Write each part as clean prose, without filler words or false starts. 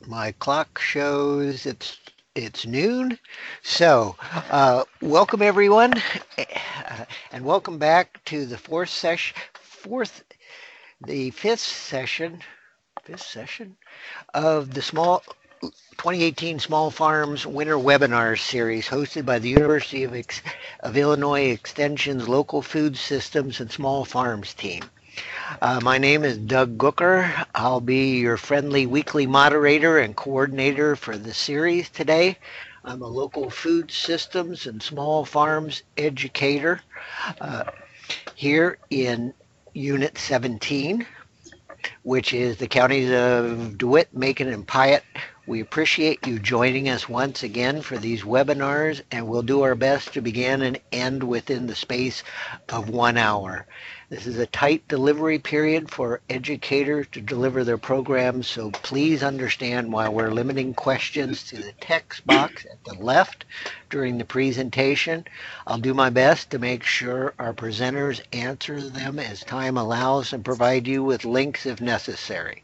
My clock shows it's noon. So, welcome everyone, and welcome back to the fourth, the fifth session of the 2018 Small Farms Winter Webinar Series, hosted by the University of Illinois Extension's Local Food Systems and Small Farms team. My name is Doug Gooker. I'll be your friendly weekly moderator and coordinator for the series today. I'm a local food systems and small farms educator uh, here in Unit 17, which is the counties of DeWitt, Macon, and Piatt. We appreciate you joining us once again for these webinars, and we'll do our best to begin and end within the space of 1 hour. This is a tight delivery period for educators to deliver their programs, so please understand why we're limiting questions to the text box at the left during the presentation. I'll do my best to make sure our presenters answer them as time allows and provide you with links if necessary.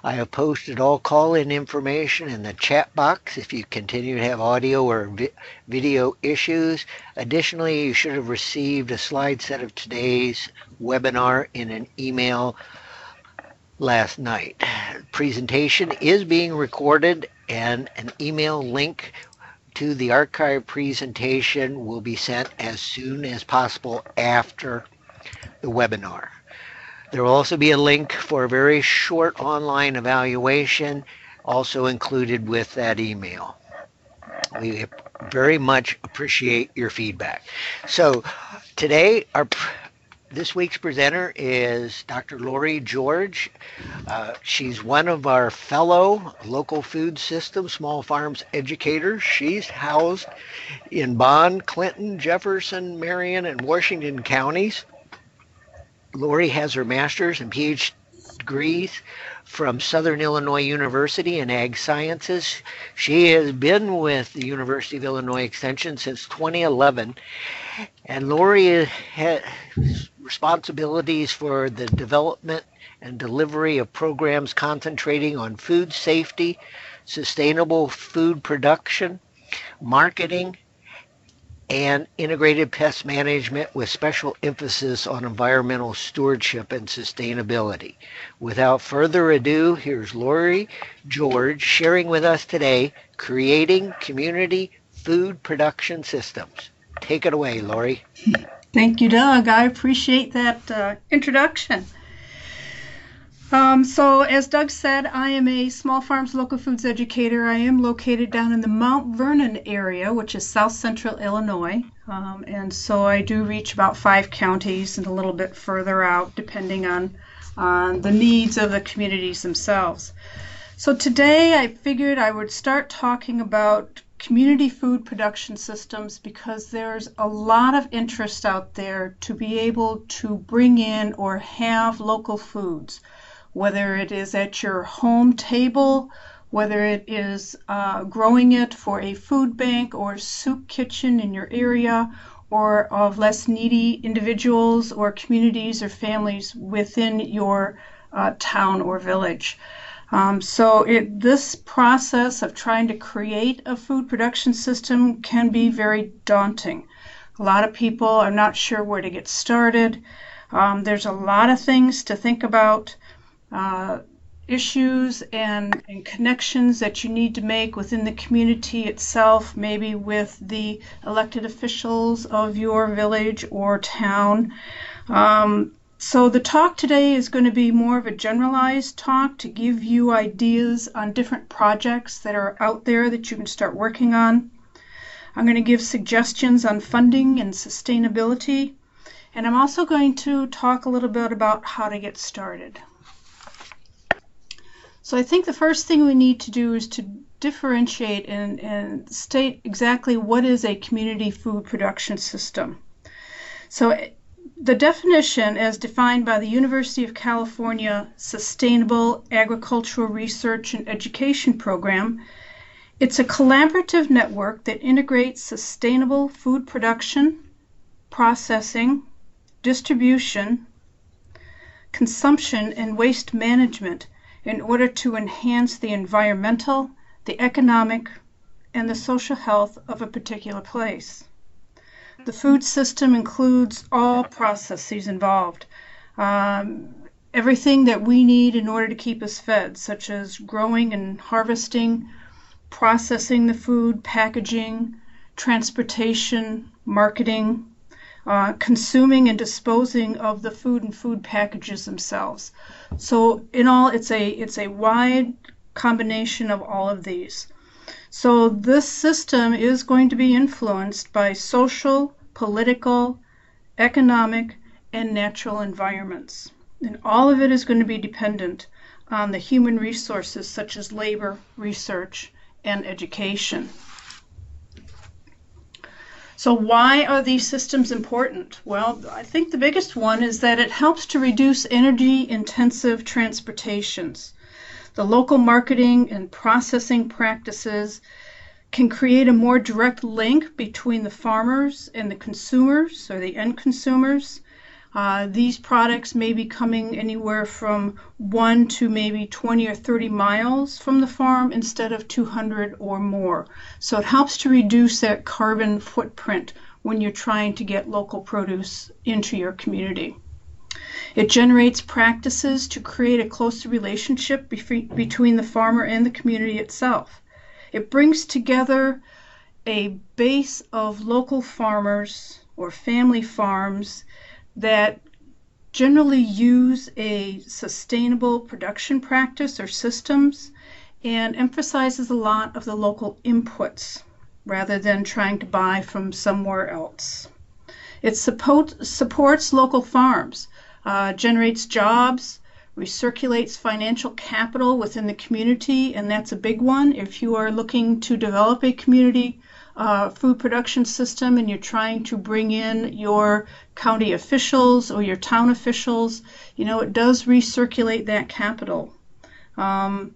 I have posted all call-in information in the chat box if you continue to have audio or video issues. Additionally, you should have received a slide set of today's webinar in an email last night. The presentation is being recorded, and an email link to the archive presentation will be sent as soon as possible after the webinar. There will also be a link for a very short online evaluation also included with that email. We very much appreciate your feedback. So today, this week's presenter is Dr. Laurie George. She's one of our fellow local food system small farms educators. She's housed in Bond, Clinton, Jefferson, Marion, and Washington counties. Laurie has her master's and PhD degrees from Southern Illinois University in Ag Sciences. She has been with the University of Illinois Extension since 2011, and Laurie has responsibilities for the development and delivery of programs concentrating on food safety, sustainable food production, marketing, and integrated pest management with special emphasis on environmental stewardship and sustainability. Without further ado, here's Laurie George sharing with us today, Creating Community Food Production Systems. Take it away, Laurie. Thank you, Doug. I appreciate that introduction. So as Doug said, I am a small farms local foods educator. I am located down in the Mount Vernon area, which is south central Illinois. And so I do reach about 5 counties and a little bit further out, depending on the needs of the communities themselves. So today I figured I would start talking about community food production systems because there's a lot of interest out there to be able to bring in or have local foods, whether it is at your home table, whether it is growing it for a food bank or soup kitchen in your area, or of less needy individuals or communities or families within your town or village. So this process of trying to create a food production system can be very daunting. A lot of people are not sure where to get started. There's a lot of things to think about. Issues and connections that you need to make within the community itself, maybe with the elected officials of your village or town. So the talk today is going to be more of a generalized talk to give you ideas on different projects that are out there that you can start working on. I'm going to give suggestions on funding and sustainability, and I'm also going to talk a little bit about how to get started. So I think the first thing we need to do is to differentiate and state exactly what is a community food production system. So the definition, as defined by the University of California Sustainable Agricultural Research and Education Program, it's a collaborative network that integrates sustainable food production, processing, distribution, consumption, and waste management in order to enhance the environmental, the economic, and the social health of a particular place. The food system includes all processes involved. Everything that we need in order to keep us fed, such as growing and harvesting, processing the food, packaging, transportation, marketing, consuming and disposing of the food and food packages themselves. So in all, it's a wide combination of all of these. So this system is going to be influenced by social, political, economic, and natural environments. And all of it is going to be dependent on the human resources such as labor, research, and education. So why are these systems important? Well, I think the biggest one is that it helps to reduce energy-intensive transportations. The local marketing and processing practices can create a more direct link between the farmers and the consumers or the end consumers. These products may be coming anywhere from 1 to maybe 20 or 30 miles from the farm instead of 200 or more. So it helps to reduce that carbon footprint when you're trying to get local produce into your community. It generates practices to create a closer relationship between the farmer and the community itself. It brings together a base of local farmers or family farms that generally use a sustainable production practice or systems and emphasizes a lot of the local inputs rather than trying to buy from somewhere else. It supports local farms, generates jobs, recirculates financial capital within the community, and that's a big one. If you are looking to develop a community food production system and you're trying to bring in your county officials or your town officials, it does recirculate that capital. And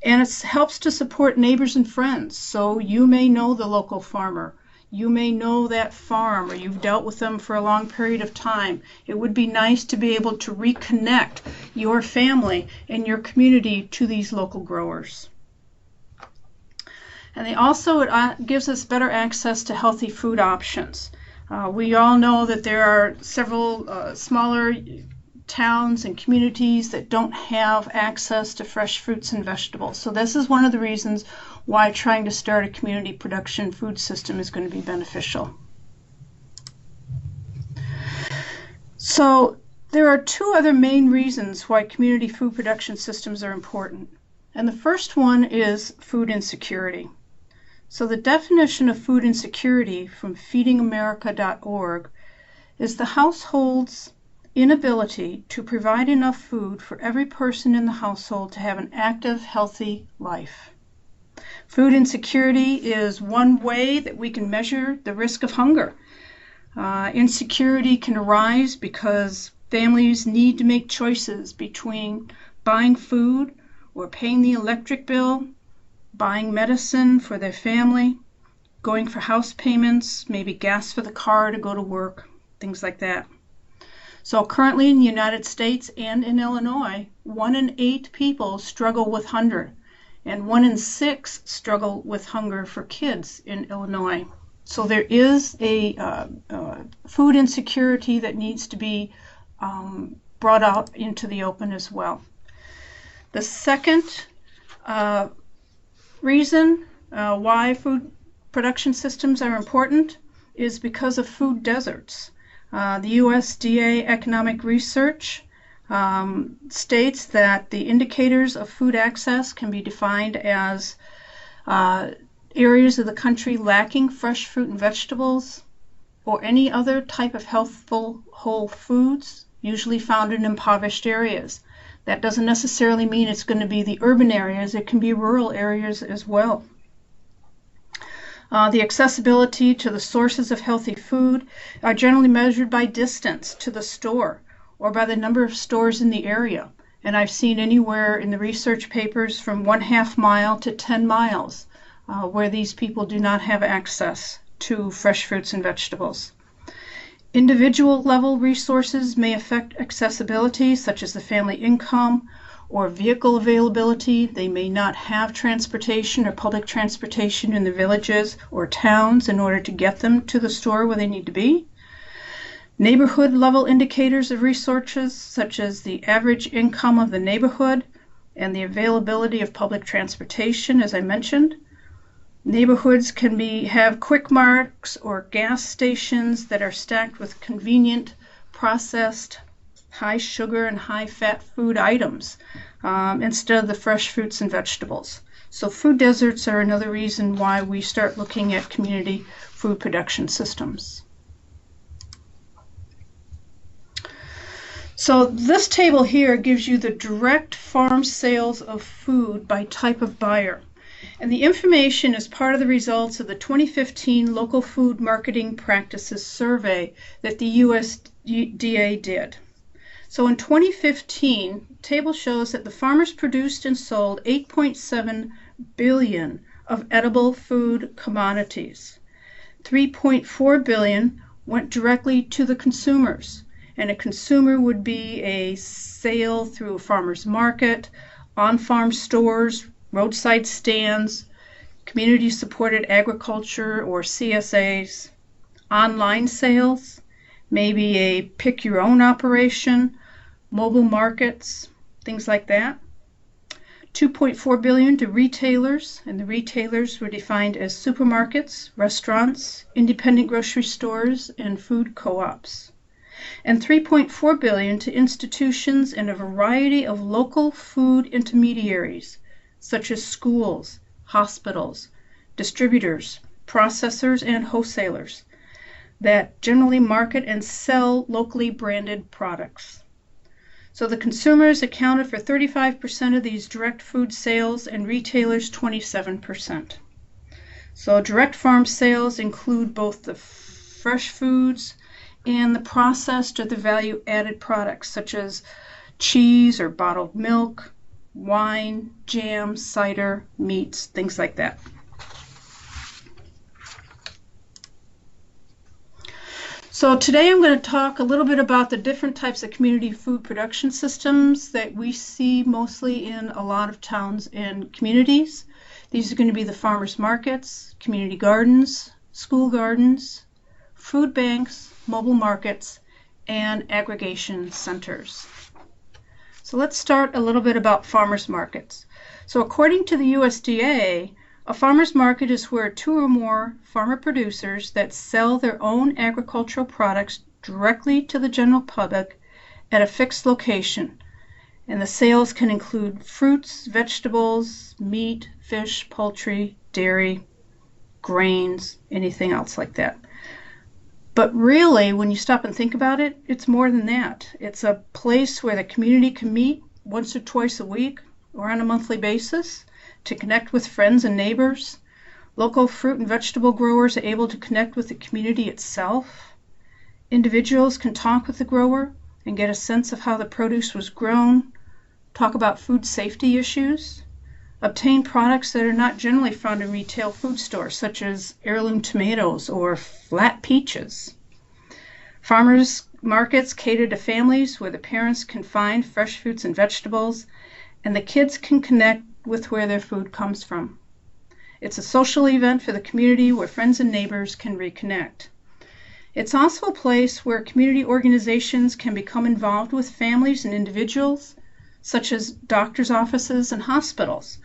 it helps to support neighbors and friends. So you may know the local farmer. You may know that farm, or you've dealt with them for a long period of time. It would be nice to be able to reconnect your family and your community to these local growers. And it gives us better access to healthy food options. We all know that there are several smaller towns and communities that don't have access to fresh fruits and vegetables. So this is one of the reasons why trying to start a community production food system is going to be beneficial. So there are two other main reasons why community food production systems are important. And the first one is food insecurity. So the definition of food insecurity from feedingamerica.org is the household's inability to provide enough food for every person in the household to have an active, healthy life. Food insecurity is one way that we can measure the risk of hunger. Insecurity can arise because families need to make choices between buying food or paying the electric bill, buying medicine for their family, going for house payments, maybe gas for the car to go to work, things like that. So currently in the United States and in Illinois, 1 in 8 people struggle with hunger, and 1 in 6 struggle with hunger for kids in Illinois. So there is a food insecurity that needs to be brought out into the open as well. The second reason why food production systems are important is because of food deserts. The USDA economic research states that the indicators of food access can be defined as areas of the country lacking fresh fruit and vegetables or any other type of healthful whole foods, usually found in impoverished areas. That doesn't necessarily mean it's going to be the urban areas. It can be rural areas as well. The accessibility to the sources of healthy food are generally measured by distance to the store or by the number of stores in the area. And I've seen anywhere in the research papers from 1/2 mile to 10 miles where these people do not have access to fresh fruits and vegetables. Individual level resources may affect accessibility, such as the family income or vehicle availability. They may not have transportation or public transportation in the villages or towns in order to get them to the store where they need to be. Neighborhood level indicators of resources, such as the average income of the neighborhood and the availability of public transportation, as I mentioned. Neighborhoods can have quick marts or gas stations that are stacked with convenient, processed, high sugar and high fat food items instead of the fresh fruits and vegetables. So food deserts are another reason why we start looking at community food production systems. So this table here gives you the direct farm sales of food by type of buyer. And the information is part of the results of the 2015 Local Food Marketing Practices Survey that the USDA did. So in 2015, the table shows that the farmers produced and sold 8.7 billion of edible food commodities. 3.4 billion went directly to the consumers. And a consumer would be a sale through a farmer's market, on-farm stores, roadside stands, community-supported agriculture or CSAs, online sales, maybe a pick-your-own operation, mobile markets, things like that. 2.4 billion to retailers, and the retailers were defined as supermarkets, restaurants, independent grocery stores, and food co-ops. And 3.4 billion to institutions and a variety of local food intermediaries, such as schools, hospitals, distributors, processors, and wholesalers that generally market and sell locally branded products. So the consumers accounted for 35% of these direct food sales and retailers 27%. So direct farm sales include both the fresh foods and the processed or the value-added products such as cheese or bottled milk, wine, jam, cider, meats, things like that. So today I'm going to talk a little bit about the different types of community food production systems that we see mostly in a lot of towns and communities. These are going to be the farmers markets, community gardens, school gardens, food banks, mobile markets, and aggregation centers. So let's start a little bit about farmers markets. So according to the USDA, a farmers market is where two or more farmer producers that sell their own agricultural products directly to the general public at a fixed location. And the sales can include fruits, vegetables, meat, fish, poultry, dairy, grains, anything else like that. But really, when you stop and think about it, it's more than that. It's a place where the community can meet once or twice a week or on a monthly basis to connect with friends and neighbors. Local fruit and vegetable growers are able to connect with the community itself. Individuals can talk with the grower and get a sense of how the produce was grown, talk about food safety issues, obtain products that are not generally found in retail food stores, such as heirloom tomatoes or flat peaches. Farmers markets cater to families where the parents can find fresh fruits and vegetables, and the kids can connect with where their food comes from. It's a social event for the community where friends and neighbors can reconnect. It's also a place where community organizations can become involved with families and individuals, such as doctors' offices and hospitals,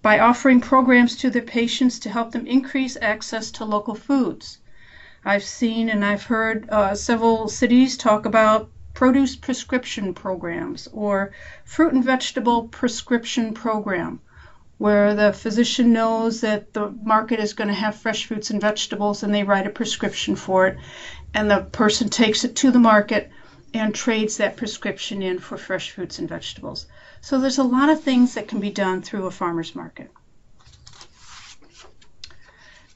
by offering programs to their patients to help them increase access to local foods. I've seen and I've heard several cities talk about produce prescription programs or fruit and vegetable prescription program, where the physician knows that the market is going to have fresh fruits and vegetables and they write a prescription for it, and the person takes it to the market and trades that prescription in for fresh fruits and vegetables. So there's a lot of things that can be done through a farmer's market.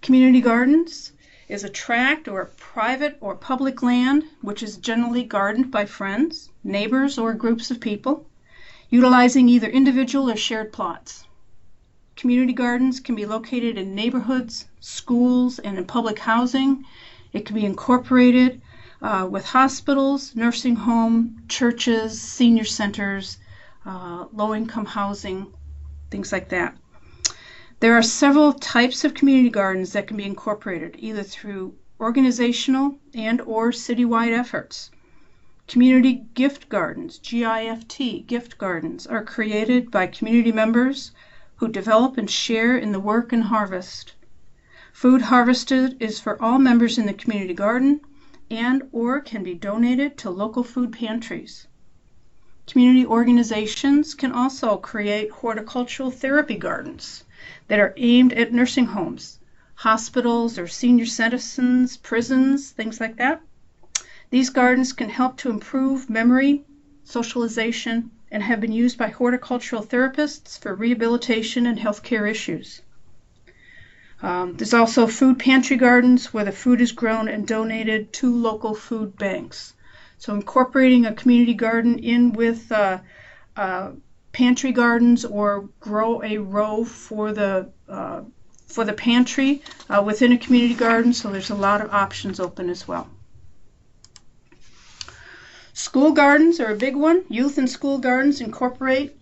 Community gardens is a tract or a private or public land which is generally gardened by friends, neighbors, or groups of people, utilizing either individual or shared plots. Community gardens can be located in neighborhoods, schools, and in public housing. It can be incorporated with hospitals, nursing home, churches, senior centers, low-income housing, things like that. There are several types of community gardens that can be incorporated, either through organizational and or citywide efforts. Community gift gardens, GIFT, gift gardens, are created by community members who develop and share in the work and harvest. Food harvested is for all members in the community garden and or can be donated to local food pantries. Community organizations can also create horticultural therapy gardens that are aimed at nursing homes, hospitals or senior citizens, prisons, things like that. These gardens can help to improve memory, socialization, and have been used by horticultural therapists for rehabilitation and healthcare issues. There's also food pantry gardens where the food is grown and donated to local food banks. So incorporating a community garden in with pantry gardens or grow a row for the pantry within a community garden. So there's a lot of options open as well. School gardens are a big one. Youth and school gardens incorporate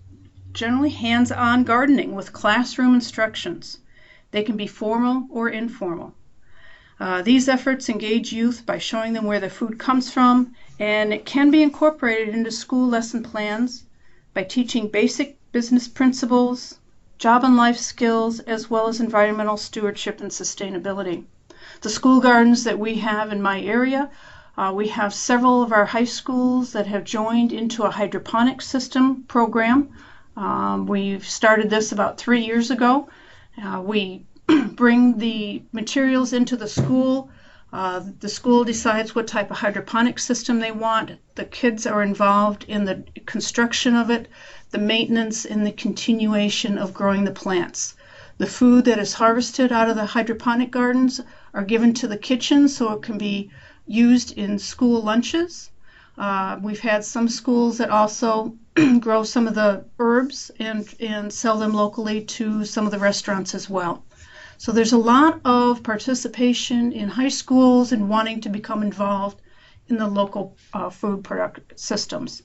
generally hands-on gardening with classroom instructions. They can be formal or informal. These efforts engage youth by showing them where their food comes from, and it can be incorporated into school lesson plans by teaching basic business principles, job and life skills, as well as environmental stewardship and sustainability. The school gardens that we have in my area, we have several of our high schools that have joined into a hydroponic system program. We've started this about 3 years ago. We bring the materials into the school. The school decides what type of hydroponic system they want. The kids are involved in the construction of it, the maintenance, and the continuation of growing the plants. The food that is harvested out of the hydroponic gardens are given to the kitchen so it can be used in school lunches. We've had some schools that also grow some of the herbs and sell them locally to some of the restaurants as well. So there's a lot of participation in high schools and wanting to become involved in the local food product systems.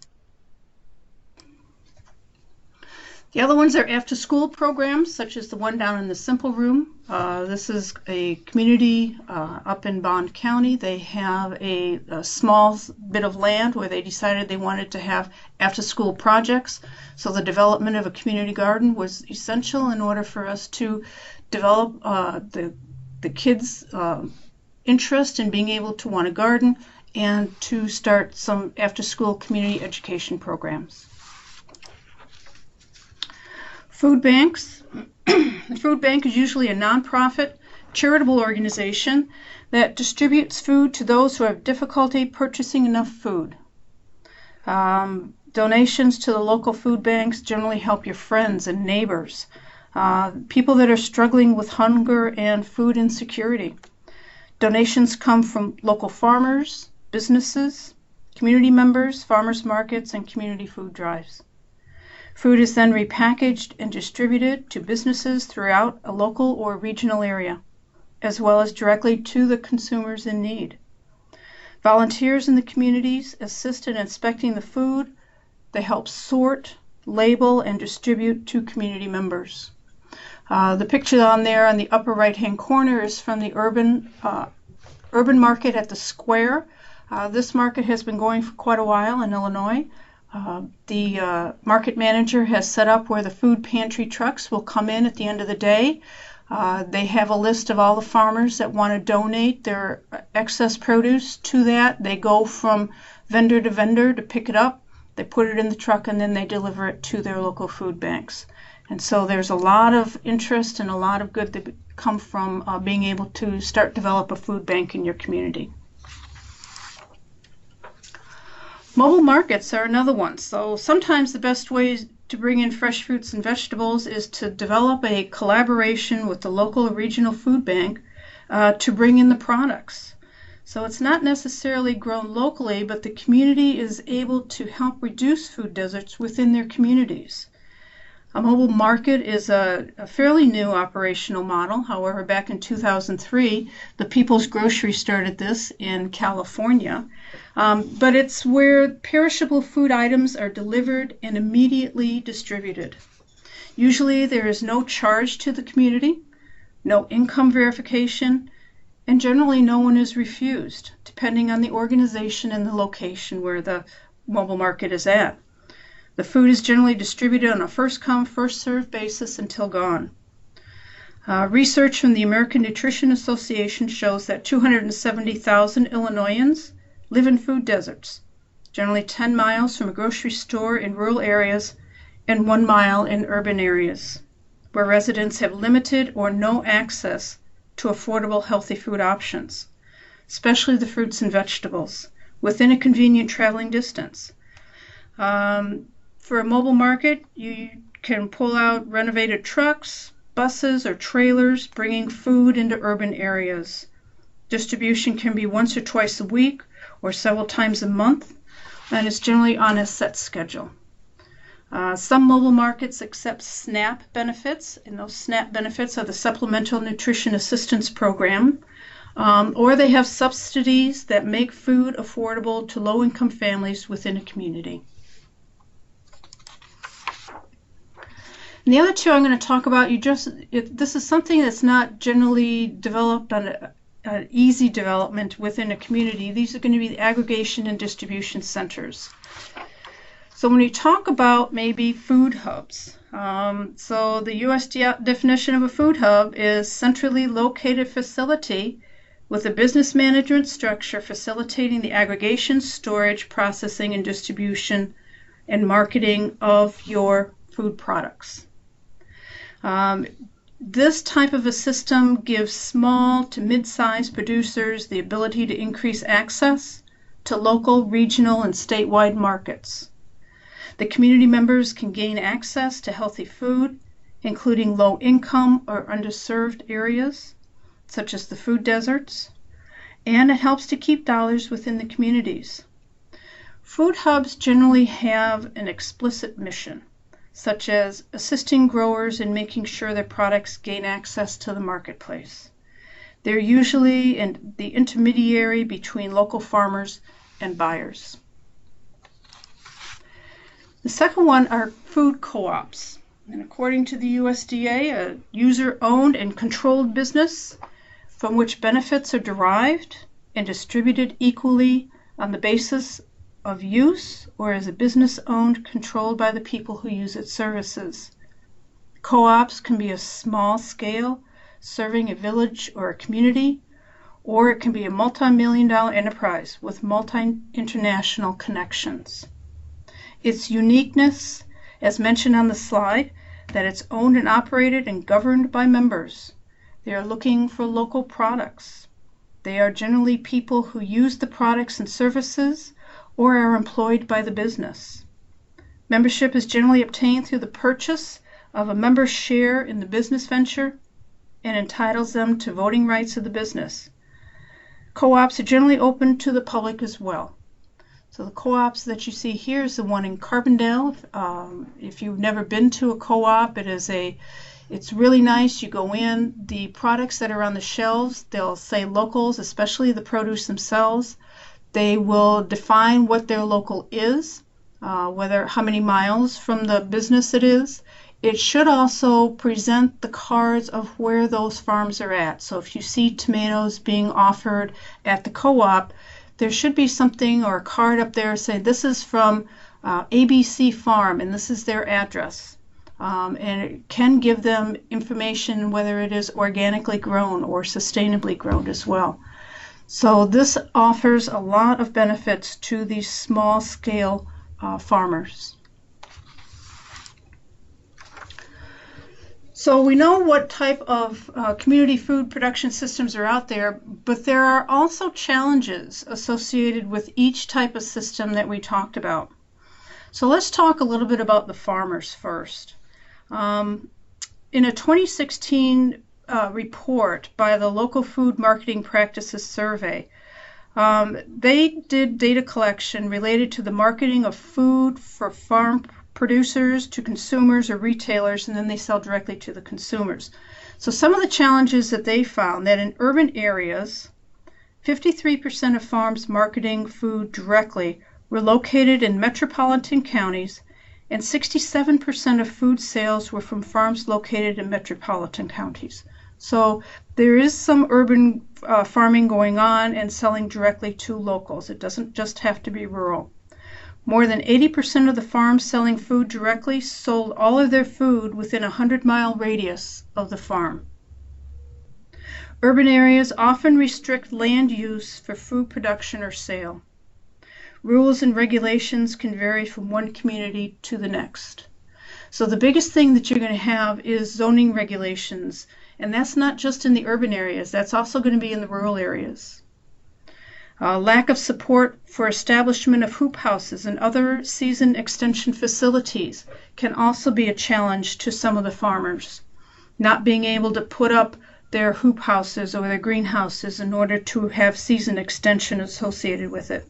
The other ones are after-school programs, such as the one down in the Simple Room. This is a community up in Bond County. They have a small bit of land where they decided they wanted to have after-school projects. So the development of a community garden was essential in order for us to develop the kids' interest in being able to want to garden and to start some after-school community education programs. Food banks. The food bank is usually a nonprofit charitable organization that distributes food to those who have difficulty purchasing enough food. Donations to the local food banks generally help your friends and neighbors, people that are struggling with hunger and food insecurity. Donations come from local farmers, businesses, community members, farmers markets, and community food drives. Food is then repackaged and distributed to businesses throughout a local or regional area, as well as directly to the consumers in need. Volunteers in the communities assist in inspecting the food. They help sort, label, and distribute to community members. The picture on there on the upper right-hand corner is from the urban market at the square. This market has been going for quite a while in Illinois. The market manager has set up where the food pantry trucks will come in at the end of the day. They have a list of all the farmers that want to donate their excess produce to that. They go from vendor to vendor to pick it up. They put it in the truck and then they deliver it to their local food banks. And so there's a lot of interest and a lot of good that come from being able to develop a food bank in your community. Mobile markets are another one. So sometimes the best way to bring in fresh fruits and vegetables is to develop a collaboration with the local or regional food bank to bring in the products. So it's not necessarily grown locally, but the community is able to help reduce food deserts within their communities. A mobile market is a fairly new operational model. However, back in 2003, the People's Grocery started this in California. But it's where perishable food items are delivered and immediately distributed. Usually there is no charge to the community, no income verification, and generally no one is refused, depending on the organization and the location where the mobile market is at. The food is generally distributed on a first-come, first-served basis until gone. Research from the American Nutrition Association shows that 270,000 Illinoisans live in food deserts, generally 10 miles from a grocery store in rural areas and 1 mile in urban areas, where residents have limited or no access to affordable healthy food options, especially the fruits and vegetables, within a convenient traveling distance. For a mobile market, you can pull out renovated trucks, buses, or trailers bringing food into urban areas. Distribution can be once or twice a week or several times a month, and it's generally on a set schedule. Some mobile markets accept SNAP benefits, and those SNAP benefits are the Supplemental Nutrition Assistance Program, or they have subsidies that make food affordable to low-income families within a community. And the other two I'm going to talk about, this is something that's not generally developed on an easy development within a community. These are going to be the aggregation and distribution centers. So when you talk about maybe food hubs, so the USDA definition of a food hub is centrally located facility with a business management structure facilitating the aggregation, storage, processing, and distribution and marketing of your food products. This type of a system gives small to mid-sized producers the ability to increase access to local, regional, and statewide markets. The community members can gain access to healthy food, including low-income or underserved areas, such as the food deserts, and it helps to keep dollars within the communities. Food hubs generally have an explicit mission, such as assisting growers in making sure their products gain access to the marketplace. They're usually the intermediary between local farmers and buyers. The second one are food co-ops. And according to the USDA, a user-owned and controlled business from which benefits are derived and distributed equally on the basis of use or as a business owned, controlled by the people who use its services. Co-ops can be a small scale, serving a village or a community, or it can be a multi-million-dollar enterprise with multi-international connections. Its uniqueness, as mentioned on the slide, that it's owned and operated and governed by members. They are looking for local products. They are generally people who use the products and services or are employed by the business. Membership is generally obtained through the purchase of a member's share in the business venture and entitles them to voting rights of the business. Co-ops are generally open to the public as well. So the co-ops that you see here is the one in Carbondale. If you've never been to a co-op, it's really nice. You go in, the products that are on the shelves, they'll say locals, especially the produce themselves. They will define what their local is, how many miles from the business it is. It should also present the cards of where those farms are at. So if you see tomatoes being offered at the co-op, there should be something or a card up there saying this is from ABC Farm and this is their address. And it can give them information whether it is organically grown or sustainably grown as well. So this offers a lot of benefits to these small scale farmers. So we know what type of community food production systems are out there, but there are also challenges associated with each type of system that we talked about. So let's talk a little bit about the farmers first. In a 2016 report by the Local Food Marketing Practices Survey, they did data collection related to the marketing of food for farm producers to consumers or retailers, and then they sell directly to the consumers. So some of the challenges that they found that in urban areas, 53% of farms marketing food directly were located in metropolitan counties, and 67% of food sales were from farms located in metropolitan counties. So there is some urban farming going on and selling directly to locals. It doesn't just have to be rural. More than 80% of the farms selling food directly sold all of their food within a 100-mile radius of the farm. Urban areas often restrict land use for food production or sale. Rules and regulations can vary from one community to the next. So the biggest thing that you're going to have is zoning regulations, and that's not just in the urban areas, that's also going to be in the rural areas. Lack of support for establishment of hoop houses and other season extension facilities can also be a challenge to some of the farmers. Not being able to put up their hoop houses or their greenhouses in order to have season extension associated with it.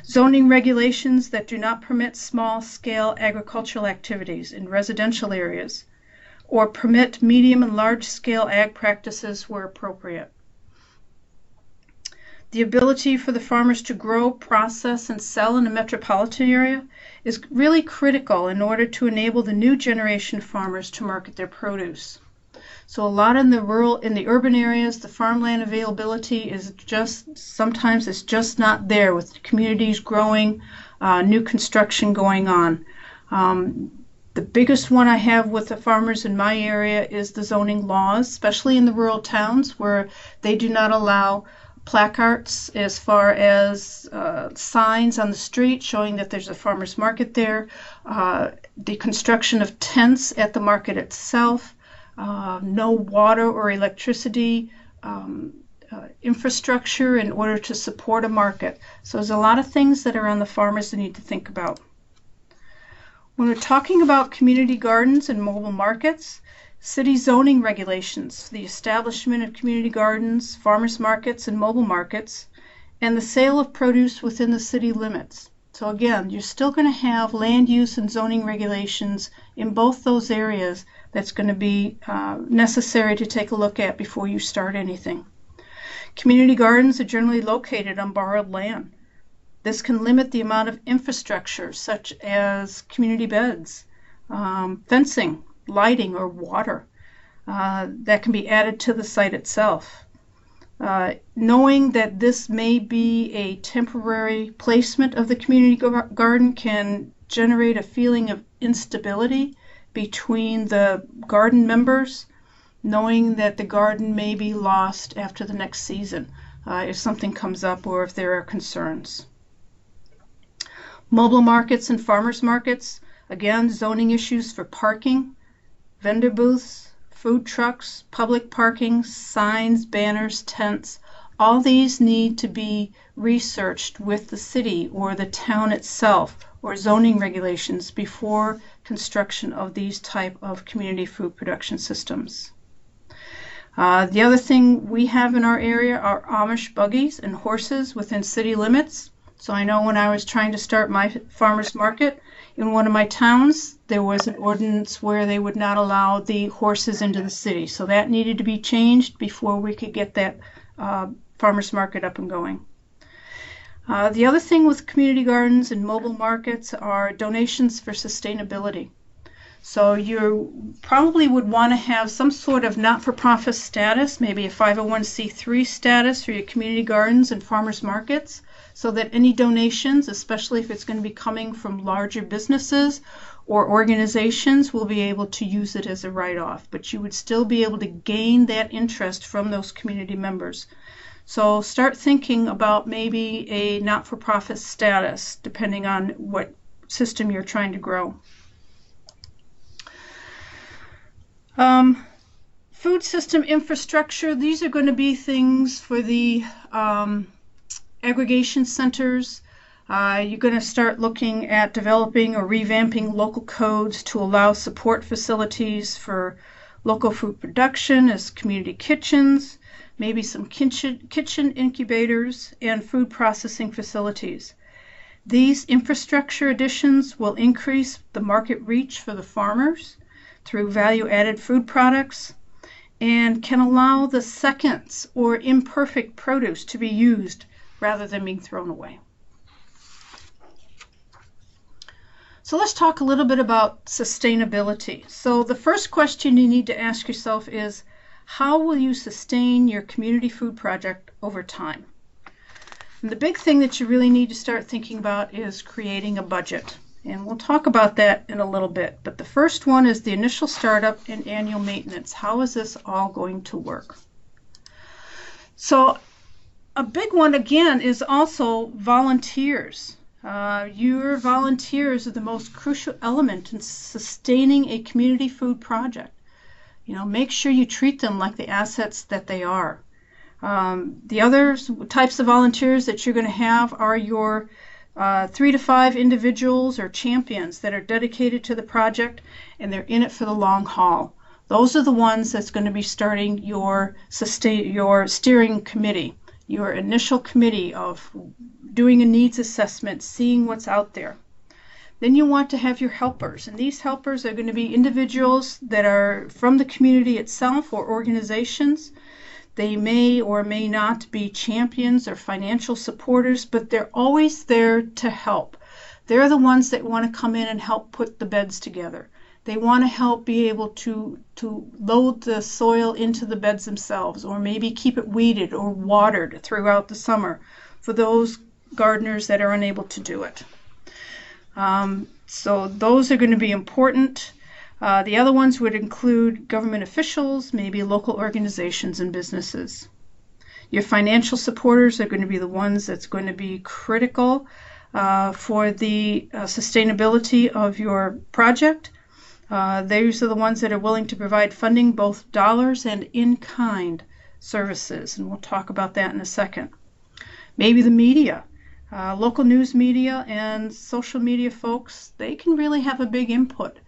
Zoning regulations that do not permit small-scale agricultural activities in residential areas or permit medium and large-scale ag practices where appropriate. The ability for the farmers to grow, process, and sell in a metropolitan area is really critical in order to enable the new generation farmers to market their produce. So a lot in the urban areas, the farmland availability is sometimes it's just not there with communities growing, new construction going on. The biggest one I have with the farmers in my area is the zoning laws, especially in the rural towns where they do not allow placards as far as signs on the street showing that there's a farmer's market there, the construction of tents at the market itself, no water or electricity infrastructure in order to support a market. So there's a lot of things that are on the farmers that need to think about. When we're talking about community gardens and mobile markets, city zoning regulations, the establishment of community gardens, farmers markets, and mobile markets, and the sale of produce within the city limits. So again, you're still going to have land use and zoning regulations in both those areas that's going to be necessary to take a look at before you start anything. Community gardens are generally located on borrowed land. This can limit the amount of infrastructure such as community beds, fencing, lighting, or water that can be added to the site itself. Knowing that this may be a temporary placement of the community garden can generate a feeling of instability between the garden members, knowing that the garden may be lost after the next season if something comes up or if there are concerns. Mobile markets and farmers markets, again, zoning issues for parking, vendor booths, food trucks, public parking, signs, banners, tents, all these need to be researched with the city or the town itself or zoning regulations before construction of these type of community food production systems. The other thing we have in our area are Amish buggies and horses within city limits. So I know when I was trying to start my farmers market in one of my towns, there was an ordinance where they would not allow the horses into the city. So that needed to be changed before we could get that farmers market up and going. The other thing with community gardens and mobile markets are donations for sustainability. So you probably would want to have some sort of not-for-profit status, maybe a 501c3 status for your community gardens and farmers markets, so that any donations, especially if it's going to be coming from larger businesses or organizations, will be able to use it as a write-off. But you would still be able to gain that interest from those community members. So start thinking about maybe a not-for-profit status, depending on what system you're trying to grow. Food system infrastructure, these are going to be things for the aggregation centers. You're going to start looking at developing or revamping local codes to allow support facilities for local food production as community kitchens, maybe some kitchen incubators and food processing facilities. These infrastructure additions will increase the market reach for the farmers through value-added food products and can allow the seconds or imperfect produce to be used rather than being thrown away. So let's talk a little bit about sustainability. So the first question you need to ask yourself is, how will you sustain your community food project over time? And the big thing that you really need to start thinking about is creating a budget. And we'll talk about that in a little bit. But the first one is the initial startup and annual maintenance. How is this all going to work? So a big one, again, is also volunteers. Your volunteers are the most crucial element in sustaining a community food project. Make sure you treat them like the assets that they are. The other types of volunteers that you're going to have are your 3 to 5 individuals or champions that are dedicated to the project and they're in it for the long haul. Those are the ones that's going to be starting your steering committee, your initial committee of doing a needs assessment, seeing what's out there. Then you want to have your helpers, and these helpers are going to be individuals that are from the community itself or organizations. They may or may not be champions or financial supporters, but they're always there to help. They're the ones that want to come in and help put the beds together. They want to help be able to load the soil into the beds themselves, or maybe keep it weeded or watered throughout the summer for those gardeners that are unable to do it. So those are going to be important. The other ones would include government officials, maybe local organizations and businesses. Your financial supporters are going to be the ones that's going to be critical for the sustainability of your project. These are the ones that are willing to provide funding, both dollars and in-kind services, and we'll talk about that in a second. Maybe the media. Local news media and social media folks, they can really have a big input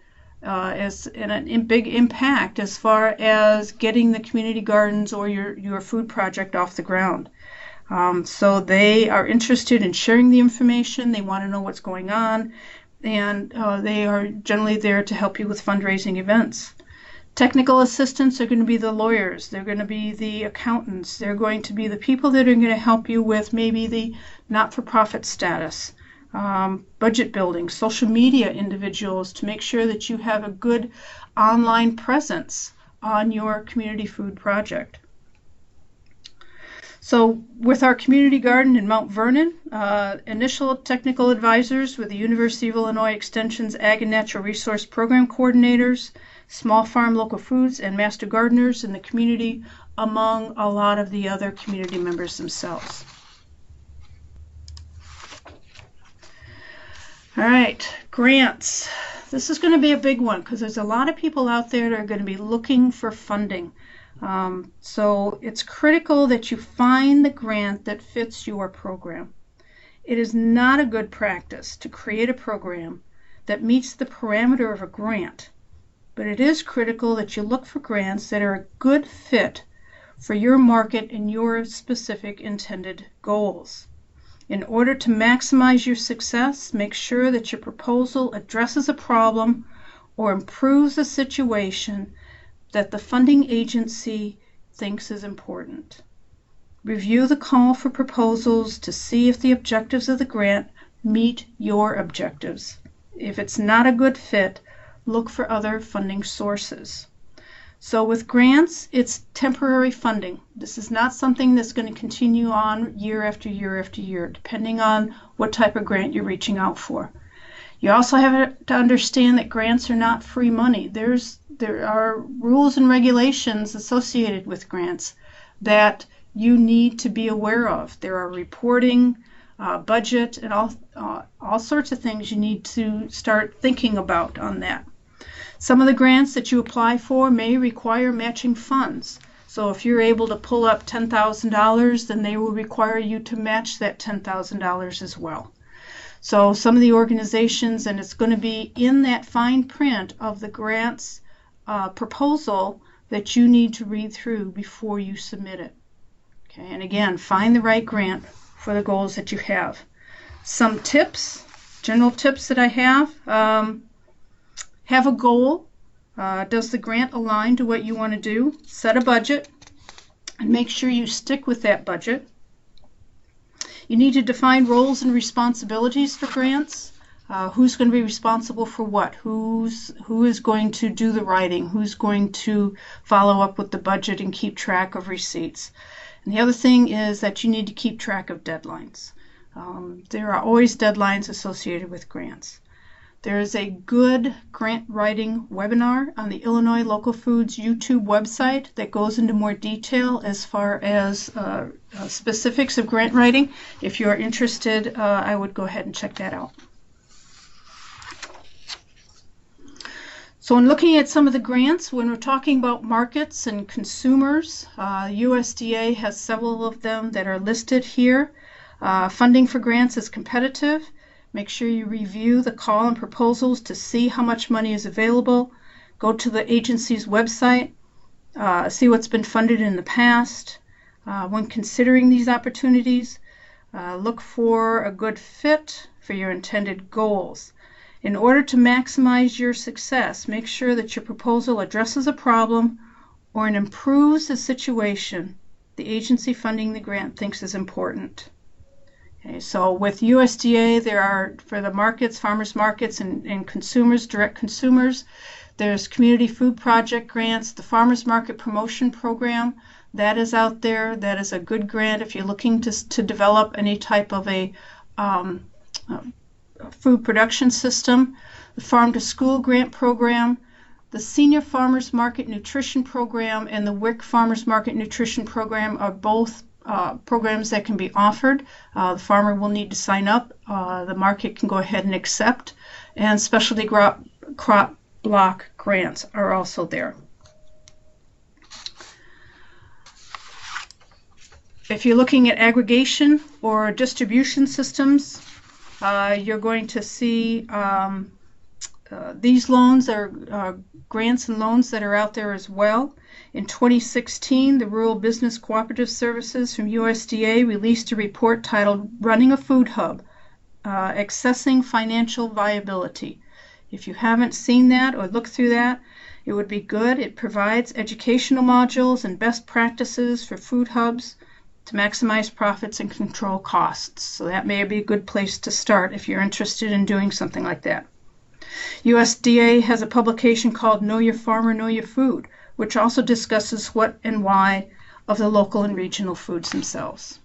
and a big impact as far as getting the community gardens or your food project off the ground. So they are interested in sharing the information. They want to know what's going on, and they are generally there to help you with fundraising events. Technical assistants are going to be the lawyers. They're going to be the accountants. They're going to be the people that are going to help you with maybe the not-for-profit status, budget building, social media individuals to make sure that you have a good online presence on your community food project. So with our community garden in Mount Vernon, initial technical advisors with the University of Illinois Extension's Ag and Natural Resource Program coordinators, small farm local foods, and master gardeners in the community, among a lot of the other community members themselves. All right, grants. This is going to be a big one because there's a lot of people out there that are going to be looking for funding. So it's critical that you find the grant that fits your program. It is not a good practice to create a program that meets the parameter of a grant, but it is critical that you look for grants that are a good fit for your market and your specific intended goals. In order to maximize your success, make sure that your proposal addresses a problem or improves a situation that the funding agency thinks is important. Review the call for proposals to see if the objectives of the grant meet your objectives. If it's not a good fit, look for other funding sources. So with grants, it's temporary funding. This is not something that's going to continue on year after year after year, depending on what type of grant you're reaching out for. You also have to understand that grants are not free money. There are rules and regulations associated with grants that you need to be aware of. There are reporting, budget, and all sorts of things you need to start thinking about on that. Some of the grants that you apply for may require matching funds. So if you're able to pull up $10,000, then they will require you to match that $10,000 as well. So some of the organizations, and it's going to be in that fine print of the grants proposal that you need to read through before you submit it. Okay, and again, find the right grant for the goals that you have. Some tips, general tips that I have a goal. Does the grant align to what you want to do? Set a budget and make sure you stick with that budget. You need to define roles and responsibilities for grants. Who's going to be responsible for what? Who is going to do the writing? Who's going to follow up with the budget and keep track of receipts? And the other thing is that you need to keep track of deadlines. There are always deadlines associated with grants. There is a good grant writing webinar on the Illinois Local Foods YouTube website that goes into more detail as far as specifics of grant writing. If you're interested, I would go ahead and check that out. So in looking at some of the grants, when we're talking about markets and consumers, USDA has several of them that are listed here. Funding for grants is competitive. Make sure you review the call and proposals to see how much money is available. Go to the agency's website, see what's been funded in the past. When considering these opportunities, look for a good fit for your intended goals. In order to maximize your success, make sure that your proposal addresses a problem or improves a situation the agency funding the grant thinks is important. Okay, so with USDA, there are, for the markets, farmers markets and consumers, direct consumers, there's community food project grants, the farmers market promotion program, that is out there. That is a good grant if you're looking to develop any type of a food production system. The farm to school grant program, the senior farmers market nutrition program, and the WIC farmers market nutrition program are both programs that can be offered. The farmer will need to sign up. The market can go ahead and accept. And specialty crop block grants are also there. If you're looking at aggregation or distribution systems, you're going to see these loans are grants and loans that are out there as well. In 2016, the Rural Business Cooperative Services from USDA released a report titled Running a Food Hub, Accessing Financial Viability. If you haven't seen that or looked through that, it would be good. It provides educational modules and best practices for food hubs to maximize profits and control costs. So that may be a good place to start if you're interested in doing something like that. USDA has a publication called Know Your Farmer, Know Your Food, which also discusses what and why of the local and regional foods themselves.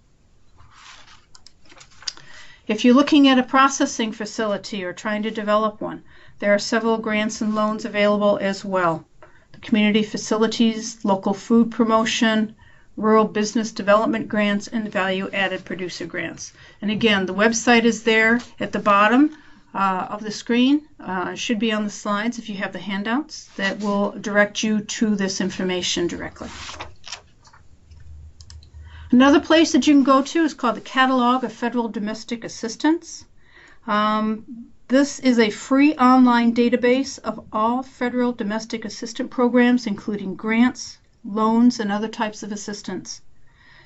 If you're looking at a processing facility or trying to develop one, there are several grants and loans available as well. The community facilities, local food promotion, rural business development grants, and value-added producer grants. And again, the website is there at the bottom of the screen. It should be on the slides if you have the handouts that will direct you to this information directly. Another place that you can go to is called the Catalog of Federal Domestic Assistance. This is a free online database of all federal domestic assistance programs, including grants, loans, and other types of assistance.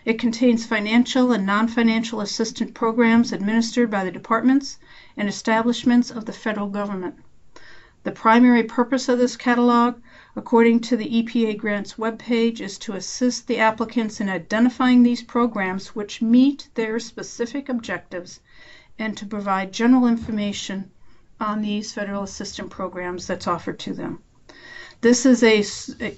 It contains financial and non-financial assistance programs administered by the departments and establishments of the federal government. The primary purpose of this catalog, according to the EPA grants webpage, is to assist the applicants in identifying these programs which meet their specific objectives and to provide general information on these federal assistance programs that's offered to them. This is a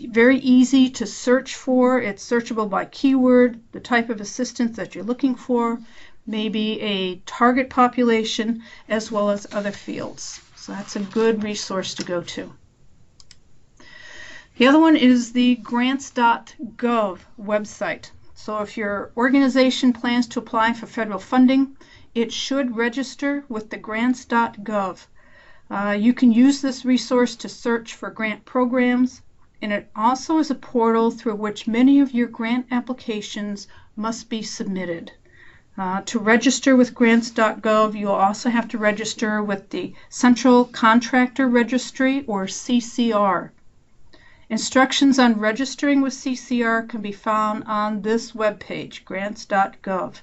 very easy to search for. It's searchable by keyword, the type of assistance that you're looking for, maybe a target population, as well as other fields. So that's a good resource to go to. The other one is the grants.gov website. So if your organization plans to apply for federal funding, it should register with the grants.gov. You can use this resource to search for grant programs, and it also is a portal through which many of your grant applications must be submitted. To register with grants.gov, you'll also have to register with the Central Contractor Registry, or CCR. Instructions on registering with CCR can be found on this webpage, grants.gov.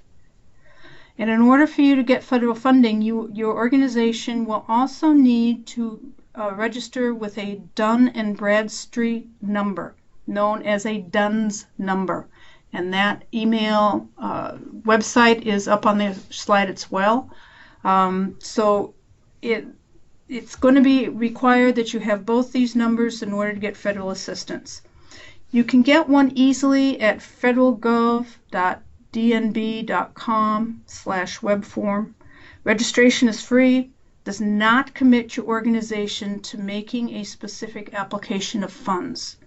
And in order for you to get federal funding, your organization will also need to register with a Dun and Bradstreet number, known as a DUNS number. And that email website is up on the slide as well. So it's going to be required that you have both these numbers in order to get federal assistance. You can get one easily at federalgov.dnb.com/webform. Registration is free, does not commit your organization to making a specific application of funds.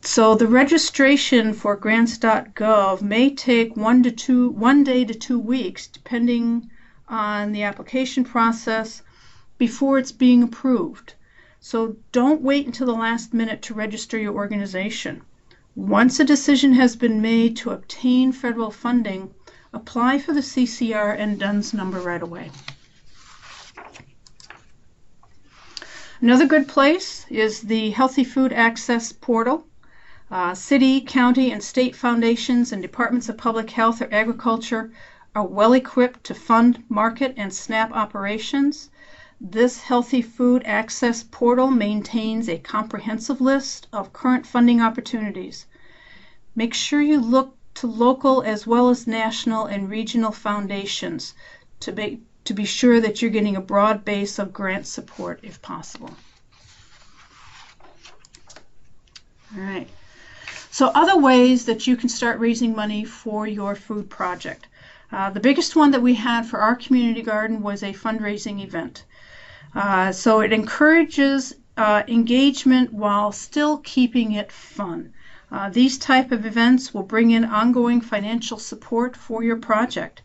So the registration for grants.gov may take 1 day to 2 weeks, depending on the application process, before it's being approved. So don't wait until the last minute to register your organization. Once a decision has been made to obtain federal funding, apply for the CCR and DUNS number right away. Another good place is the Healthy Food Access Portal. City, county, and state foundations and departments of public health or agriculture are well equipped to fund, market, and SNAP operations. This Healthy Food Access Portal maintains a comprehensive list of current funding opportunities. Make sure you look to local as well as national and regional foundations to be sure that you're getting a broad base of grant support if possible. All right. So other ways that you can start raising money for your food project. The biggest one that we had for our community garden was a fundraising event. So it encourages engagement while still keeping it fun. These type of events will bring in ongoing financial support for your project.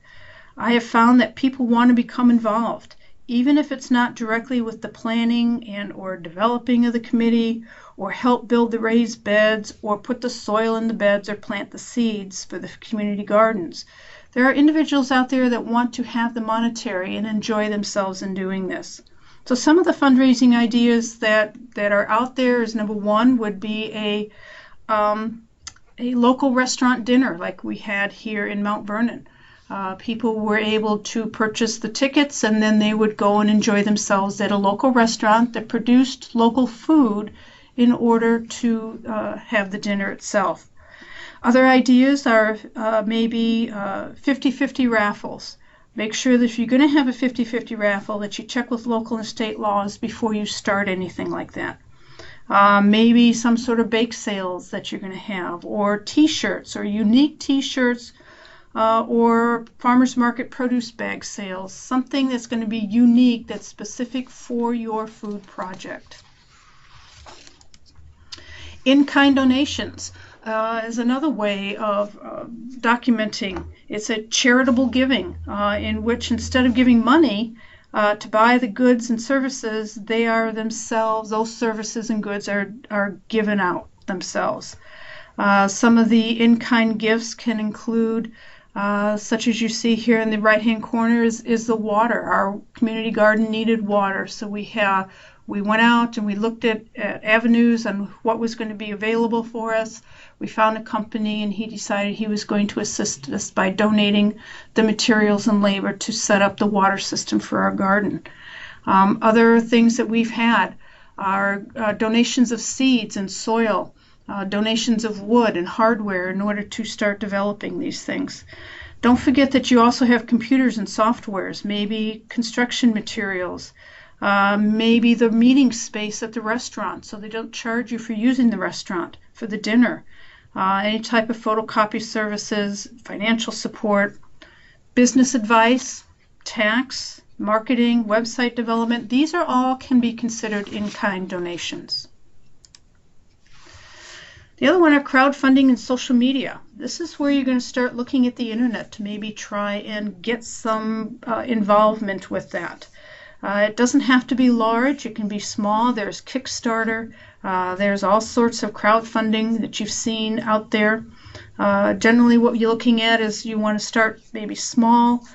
I have found that people want to become involved, even if it's not directly with the planning and or developing of the committee, or help build the raised beds, or put the soil in the beds, or plant the seeds for the community gardens. There are individuals out there that want to have the monetary and enjoy themselves in doing this. So some of the fundraising ideas that are out there is, number one, would be a local restaurant dinner like we had here in Mount Vernon. People were able to purchase the tickets, and then they would go and enjoy themselves at a local restaurant that produced local food in order to have the dinner itself. Other ideas are maybe 50-50 raffles. Make sure that if you're going to have a 50-50 raffle that you check with local and state laws before you start anything like that. Maybe some sort of bake sales that you're going to have, or t-shirts, or unique t-shirts, or farmers market produce bag sales, something that's going to be unique, that's specific for your food project. In-kind donations is another way of documenting. It's a charitable giving in which, instead of giving money to buy the goods and services, they are themselves, those services and goods are given out themselves. Some of the in-kind gifts can include, such as you see here in the right-hand corner, is the water. Our community garden needed water, so we went out and we looked at avenues and what was going to be available for us. We found a company, and he decided he was going to assist us by donating the materials and labor to set up the water system for our garden. Other things that we've had are donations of seeds and soil, donations of wood and hardware in order to start developing these things. Don't forget that you also have computers and softwares, maybe construction materials, maybe the meeting space at the restaurant, so they don't charge you for using the restaurant for the dinner. Any type of photocopy services, financial support, business advice, tax, marketing, website development. These are all can be considered in-kind donations. The other one are crowdfunding and social media. This is where you're going to start looking at the internet to maybe try and get some involvement with that. It doesn't have to be large. It can be small. There's Kickstarter. There's all sorts of crowdfunding that you've seen out there. Generally, what you're looking at is you want to start maybe small,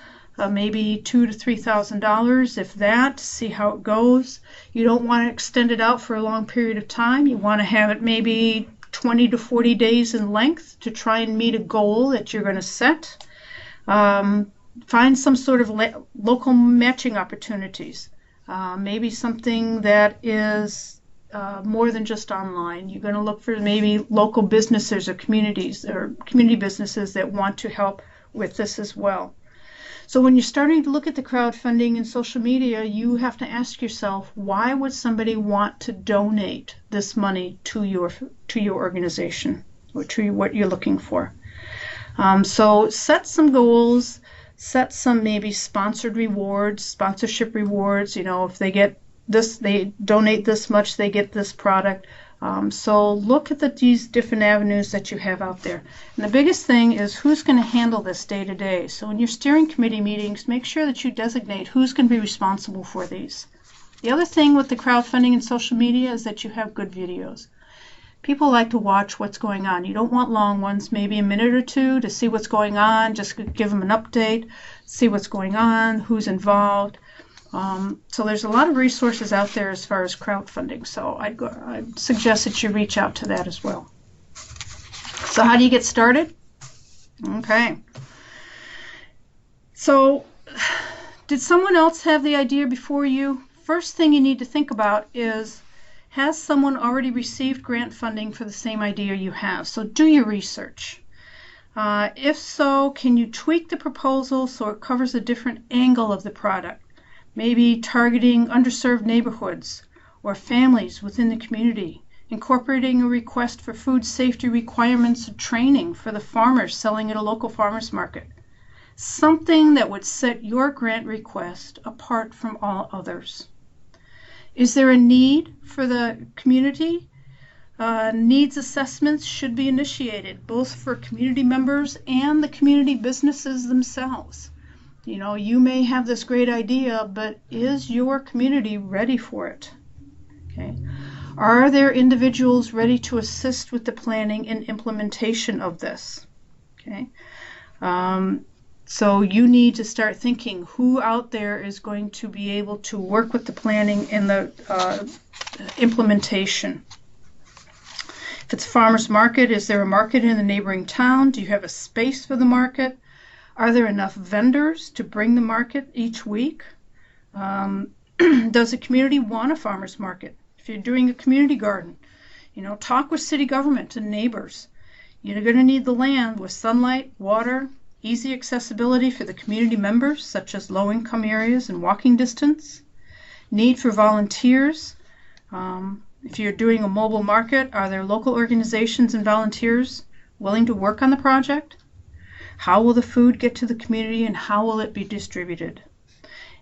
maybe $2,000 to $3,000, if that, see how it goes. You don't want to extend it out for a long period of time. You want to have it maybe 20 to 40 days in length to try and meet a goal that you're going to set. Find some sort of local matching opportunities. Maybe something that is more than just online. You're going to look for maybe local businesses or community businesses that want to help with this as well. So when you're starting to look at the crowdfunding and social media, you have to ask yourself, why would somebody want to donate this money to your organization or to what you're looking for? So set some goals, set some maybe sponsorship rewards. If they get this, they donate this much, they get this product. So look at these different avenues that you have out there. And the biggest thing is who's going to handle this day to day. So in your steering committee meetings, make sure that you designate who's going to be responsible for these. The other thing with the crowdfunding and social media is that you have good videos. People like to watch what's going on. You don't want long ones, maybe a minute or two to see what's going on, just give them an update, see what's going on, who's involved. So there's a lot of resources out there as far as crowdfunding. So I'd suggest that you reach out to that as well. So how do you get started? Okay. So did someone else have the idea before you? First thing you need to think about is, has someone already received grant funding for the same idea you have? So do your research. If so, can you tweak the proposal so it covers a different angle of the product? Maybe targeting underserved neighborhoods or families within the community, incorporating a request for food safety requirements and training for the farmers selling at a local farmers market. Something that would set your grant request apart from all others. Is there a need for the community? Needs assessments should be initiated, both for community members and the community businesses themselves. You may have this great idea, but is your community ready for it? Okay. Are there individuals ready to assist with the planning and implementation of this? Okay. So you need to start thinking who out there is going to be able to work with the planning and the implementation. If it's a farmer's market, is there a market in the neighboring town? Do you have a space for the market? Are there enough vendors to bring the market each week? Does the community want a farmer's market? If you're doing a community garden, talk with city government and neighbors. You're going to need the land with sunlight, water, easy accessibility for the community members, such as low-income areas and walking distance. Need for volunteers. If you're doing a mobile market, are there local organizations and volunteers willing to work on the project? How will the food get to the community and how will it be distributed?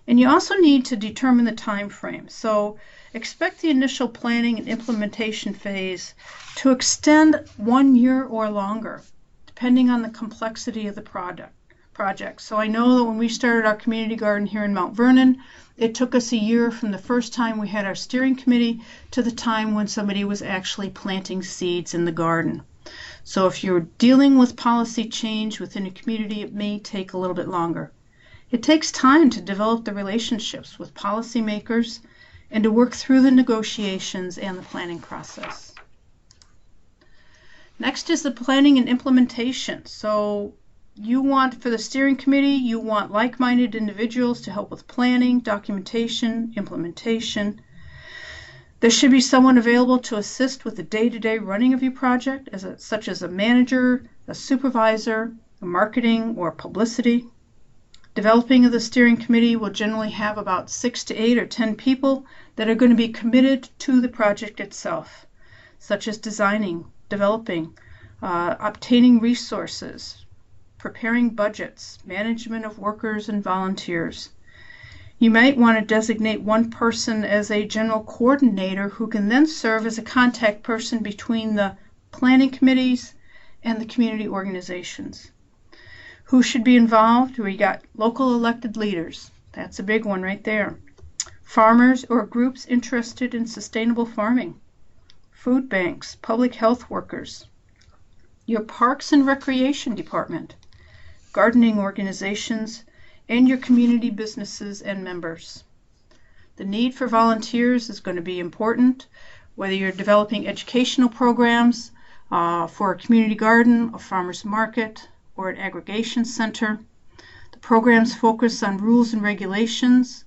And you also need to determine the time frame. So expect the initial planning and implementation phase to extend 1 year or longer, depending on the complexity of the project. So I know that when we started our community garden here in Mount Vernon, it took us a year from the first time we had our steering committee to the time when somebody was actually planting seeds in the garden. So if you're dealing with policy change within a community, it may take a little bit longer. It takes time to develop the relationships with policymakers and to work through the negotiations and the planning process. Next is the planning and implementation. So for the steering committee, you want like-minded individuals to help with planning, documentation, implementation. There should be someone available to assist with the day-to-day running of your project, such as a manager, a supervisor, a marketing or publicity. Developing of the steering committee will generally have about 6 to 8 or 10 people that are going to be committed to the project itself, such as designing, developing, obtaining resources, preparing budgets, management of workers and volunteers. You might want to designate one person as a general coordinator who can then serve as a contact person between the planning committees and the community organizations. Who should be involved? We got local elected leaders. That's a big one right there. Farmers or groups interested in sustainable farming. Food banks, public health workers. Your parks and recreation department. Gardening organizations, and your community businesses and members. The need for volunteers is going to be important, whether you're developing educational programs for a community garden, a farmer's market, or an aggregation center. The programs focus on rules and regulations.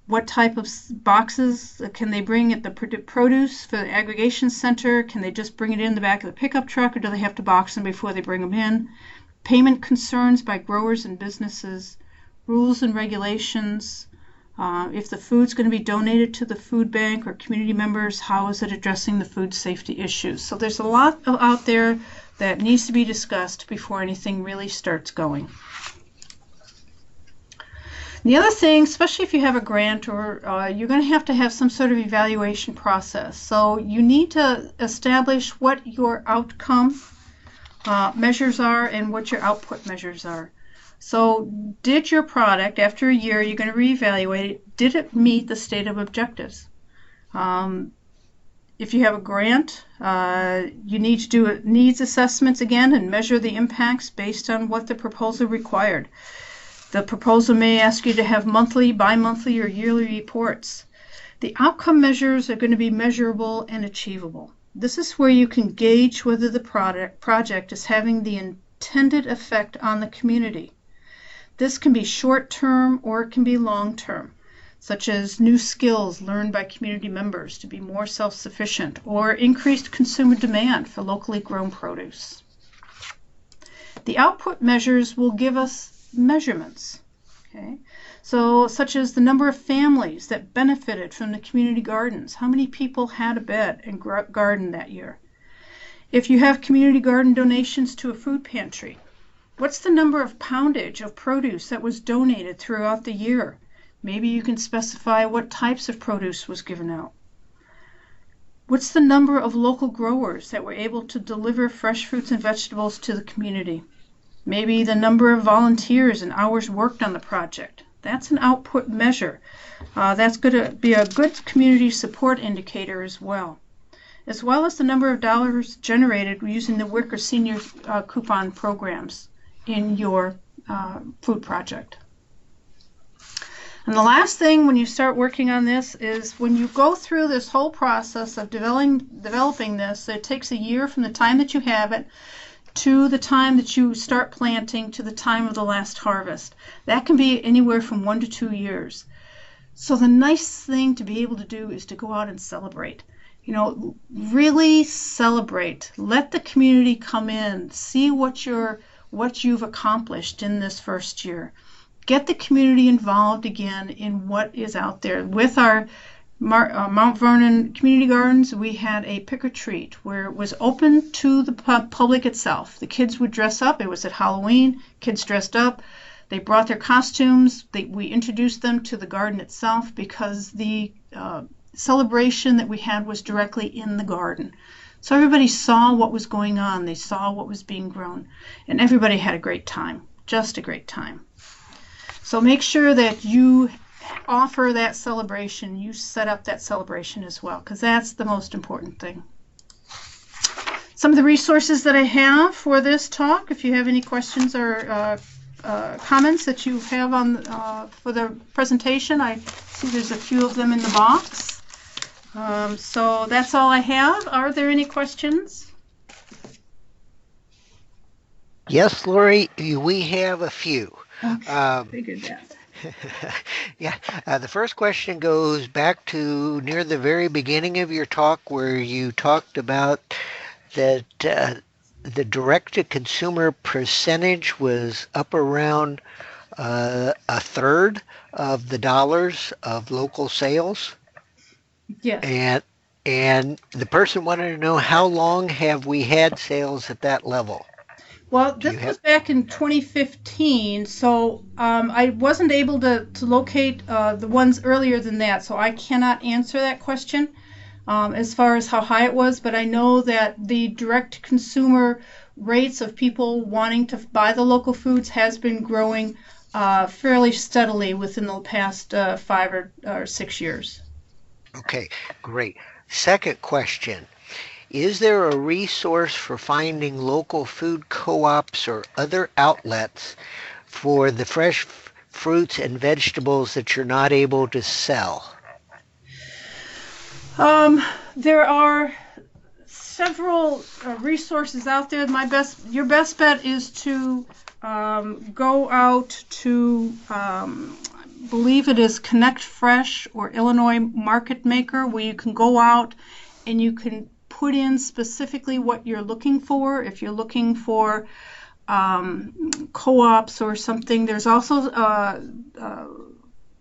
What type of boxes can they bring at the produce for the aggregation center? Can they just bring it in the back of the pickup truck, or do they have to box them before they bring them in? Payment concerns by growers and businesses, rules and regulations. If the food's going to be donated to the food bank or community members, how is it addressing the food safety issues? So there's a lot out there that needs to be discussed before anything really starts going. The other thing, especially if you have a grant, or you're going to have some sort of evaluation process. So you need to establish what your outcome measures are and what your output measures are. So did your product, after a year, you're going to reevaluate it, did it meet the stated objectives? If you have a grant, you need to do needs assessments again and measure the impacts based on what the proposal required. The proposal may ask you to have monthly, bi-monthly, or yearly reports. The outcome measures are going to be measurable and achievable. This is where you can gauge whether the project is having the intended effect on the community. This can be short-term or it can be long-term, such as new skills learned by community members to be more self-sufficient, or increased consumer demand for locally grown produce. The output measures will give us measurements, okay? So such as the number of families that benefited from the community gardens. How many people had a bed and garden that year? If you have community garden donations to a food pantry, what's the number of poundage of produce that was donated throughout the year? Maybe you can specify what types of produce was given out. What's the number of local growers that were able to deliver fresh fruits and vegetables to the community? Maybe the number of volunteers and hours worked on the project. That's an output measure. That's going to be a good community support indicator as well as the number of dollars generated using the WIC or senior coupon programs in your food project. And the last thing when you start working on this is when you go through this whole process of developing this, it takes a year from the time that you have it to the time that you start planting to the time of the last harvest. That can be anywhere from 1 to 2 years. So the nice thing to be able to do is to go out and celebrate. You know, really celebrate. Let the community come in, see what you've accomplished in this first year. Get the community involved again in what is out there. With our Mount Vernon Community Gardens, we had a pick-or-treat where it was open to the public itself. The kids would dress up. It was at Halloween. Kids dressed up. They brought their costumes. We introduced them to the garden itself because the celebration that we had was directly in the garden. So everybody saw what was going on. They saw what was being grown. And everybody had a great time, just a great time. So make sure that you offer that celebration, you set up that celebration as well, because that's the most important thing. Some of the resources that I have for this talk, if you have any questions or comments that you have on for the presentation, I see there's a few of them in the box. So that's all I have. Are there any questions? Yes, Laurie, we have a few. Okay, figured that. Yeah, the first question goes back to near the very beginning of your talk where you talked about that the direct-to-consumer percentage was up around a third of the dollars of local sales. Yes. And the person wanted to know how long have we had sales at that level? Well, this was back in 2015, so I wasn't able to locate the ones earlier than that, so I cannot answer that question as far as how high it was, but I know that the direct consumer rates of people wanting to buy the local foods has been growing fairly steadily within the past 5 or 6 years. Okay, great. Second question. Is there a resource for finding local food co-ops or other outlets for the fresh fruits and vegetables that you're not able to sell? There are several resources out there. Your best bet is to go out to, believe it is Connect Fresh or Illinois Market Maker, where you can go out and you can put in specifically what you're looking for. If you're looking for co-ops or something, there's also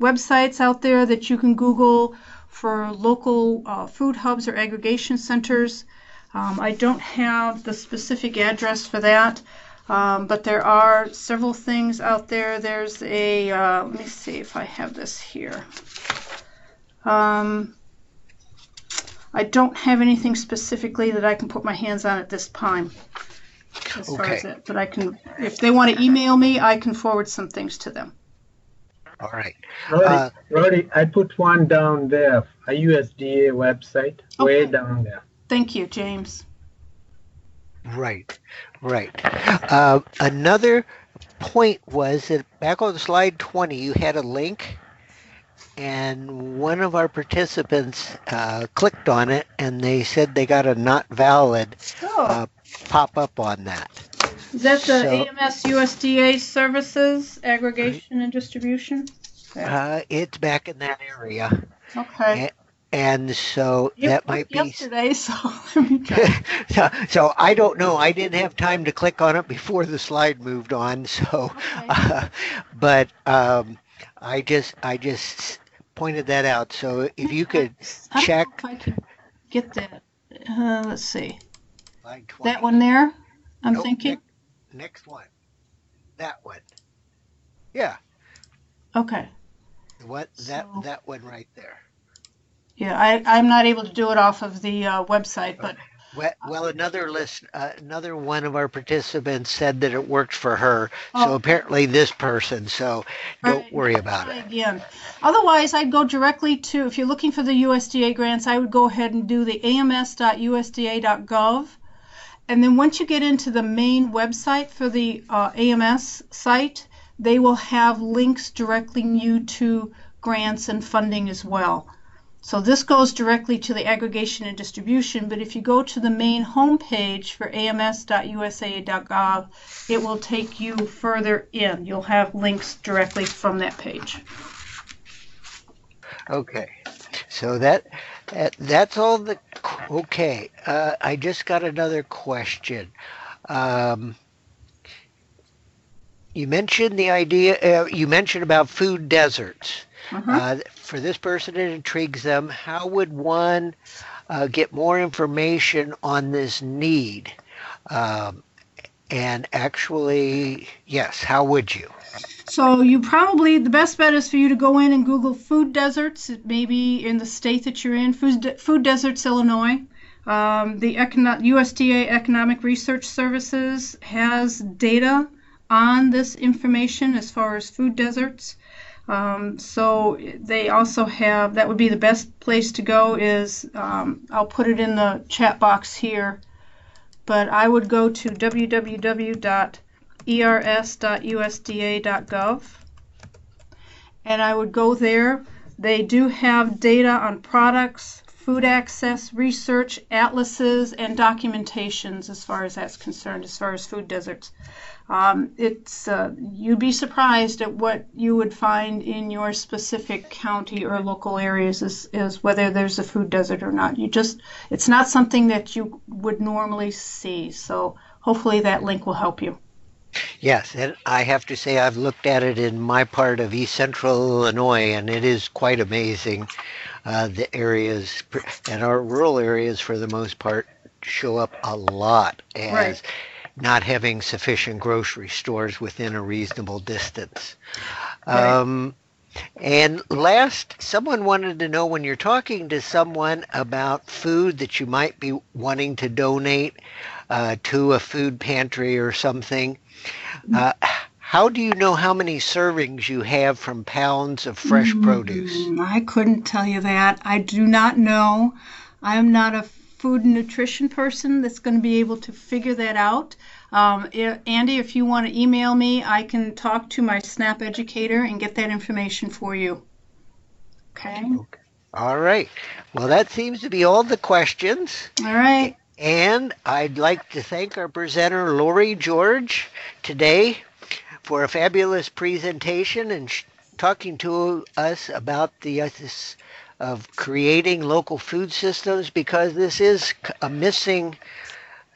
websites out there that you can Google for local food hubs or aggregation centers. I don't have the specific address for that. But there are several things out there. There's a, let me see if I have this here. I don't have anything specifically that I can put my hands on at this time as far as it. But I can, if they want to email me, I can forward some things to them. All right. Laurie, I put one down there, a USDA website, way down there. Thank you, James. Right. Another point was that back on slide 20, you had a link, and one of our participants clicked on it, and they said they got a not valid pop up on that. Is that the AMS USDA services, aggregation and distribution? It's back in that area. Okay. And so that might be yesterday. So I don't know. I didn't have time to click on it before the slide moved on. So, but I just pointed that out. So if you could check. I don't know if I could get that. Let's see. Slide 20. That one there. I'm thinking. Next one. That one. Yeah. Okay. What that one right there. Yeah, I'm not able to do it off of the website, but well, another one of our participants said that it worked for her. So apparently this person. So don't worry about it. Again, otherwise I'd go directly to, if you're looking for the USDA grants, I would go ahead and do the ams.usda.gov, and then once you get into the main website for the AMS site, they will have links directing you to grants and funding as well. So this goes directly to the aggregation and distribution, but if you go to the main homepage for ams.usa.gov, it will take you further in. You'll have links directly from that page. Okay, so that's all the, okay, I just got another question. You mentioned the idea, you mentioned about food deserts. For this person, it intrigues them. How would one get more information on this need? And actually, yes, how would you? So the best bet is for you to go in and Google food deserts, maybe in the state that you're in, food deserts, Illinois. The USDA Economic Research Services has data on this information as far as food deserts. So they also have, that would be the best place to go is, I'll put it in the chat box here, but I would go to www.ers.usda.gov, and I would go there. They do have data on products, food access, research, atlases, and documentations as far as that's concerned, as far as food deserts. You'd be surprised at what you would find in your specific county or local areas is whether there's a food desert or not. It's not something that you would normally see. So hopefully that link will help you. Yes, and I have to say I've looked at it in my part of East Central Illinois, and it is quite amazing. The areas and our rural areas, for the most part, show up a lot as not having sufficient grocery stores within a reasonable distance. And last, someone wanted to know, when you're talking to someone about food that you might be wanting to donate to a food pantry or something, how do you know how many servings you have from pounds of fresh produce? I couldn't tell you that. I do not know. I'm not a food and nutrition person that's going to be able to figure that out. Andy, if you want to email me, I can talk to my SNAP educator and get that information for you. Okay. All right. Well, that seems to be all the questions. All right. And I'd like to thank our presenter, Laurie George, today. for a fabulous presentation and talking to us about this of creating local food systems, because this is a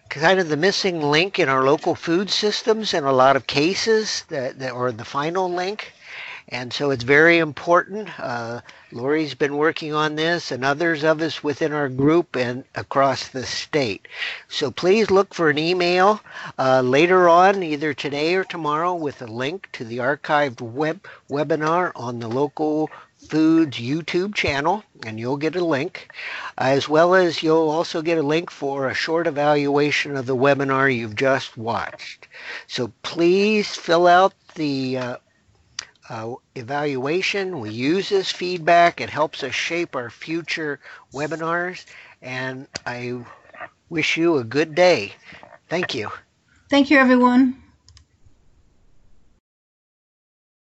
kind of the missing link in our local food systems in a lot of cases, or the final link. And so it's very important. Laurie's been working on this, and others of us within our group and across the state. So please look for an email later on, either today or tomorrow, with a link to the archived webinar on the local Foods YouTube channel, and you'll get a link, as well as you'll also get a link for a short evaluation of the webinar you've just watched. So please fill out the evaluation. We use this feedback. It helps us shape our future webinars, and I wish you a good day. Thank you. Thank you, everyone.